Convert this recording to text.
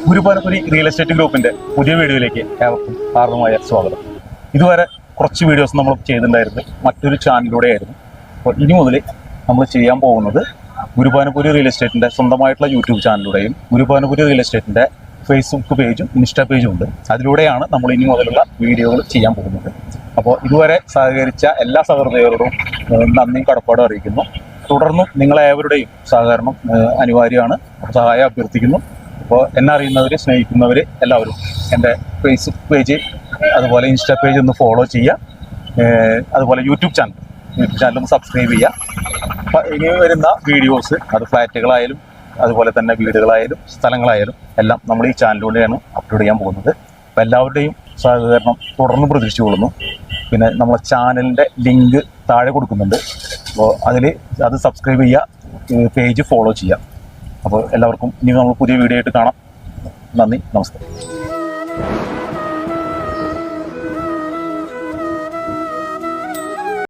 ഗുരുപാനപുരി real estate ഗ്രൂപ്പിന്റെ പുതിയ വീഡിയോയിലേക്ക് ഏവർക്കും ഹാർദമായ സ്വാഗതം. ഇതുവരെ കുറച്ച് വീഡിയോസ് നമ്മൾ ചെയ്തിട്ടുണ്ടായിരുന്നത് മറ്റൊരു ചാനലിലൂടെയായിരുന്നു. അപ്പോൾ ഇനി മുതൽ നമ്മൾ ചെയ്യാൻ പോകുന്നത് ഗുരുപാനപുരി റിയൽ എസ്റ്റേറ്റിന്റെ സ്വന്തമായിട്ടുള്ള യൂട്യൂബ് ചാനലിലൂടെയും ഗുരുപാനപുരി റിയൽ എസ്റ്റേറ്റിന്റെ ഫേസ്ബുക്ക് പേജും ഇൻസ്റ്റാ പേജും ഉണ്ട്. അതിലൂടെയാണ് നമ്മൾ ഇനി മുതലുള്ള വീഡിയോകൾ ചെയ്യാൻ പോകുന്നത്. അപ്പോൾ ഇതുവരെ സഹകരിച്ച എല്ലാ സഹൃദയരോടും നന്ദിയും കടപ്പാടും അറിയിക്കുന്നു. തുടർന്നും നിങ്ങളേവരുടെയും സഹകരണം അനിവാര്യമാണ്. സഹായം അഭ്യർത്ഥിക്കുന്നു. അപ്പോൾ എന്നെ അറിയുന്നവർ, സ്നേഹിക്കുന്നവർ എല്ലാവരും എൻ്റെ ഫേസ്ബുക്ക് പേജ് അതുപോലെ ഇൻസ്റ്റാ പേജ് ഒന്ന് ഫോളോ ചെയ്യുക. അതുപോലെ യൂട്യൂബ് ചാനൽ ഒന്ന് സബ്സ്ക്രൈബ് ചെയ്യുക. അപ്പോൾ ഇനി വരുന്ന വീഡിയോസ് അത് ഫ്ലാറ്റുകളായാലും അതുപോലെ തന്നെ വീടുകളായാലും സ്ഥലങ്ങളായാലും എല്ലാം നമ്മൾ ഈ ചാനലിലൂടെയാണ് അപ്ലോഡ് ചെയ്യാൻ പോകുന്നത്. അപ്പോൾ എല്ലാവരുടെയും സഹകരണം തുടർന്ന് പ്രതീക്ഷിച്ചുകൊള്ളുന്നു. പിന്നെ നമ്മുടെ ചാനലിൻ്റെ ലിങ്ക് താഴെ കൊടുക്കുന്നുണ്ട്. അപ്പോൾ അത് സബ്സ്ക്രൈബ് ചെയ്യുക, പേജ് ഫോളോ ചെയ്യുക. അപ്പോൾ എല്ലാവർക്കും ഇനി നമ്മൾ പുതിയ വീഡിയോ ആയിട്ട് കാണാം. നന്ദി, നമസ്കാരം.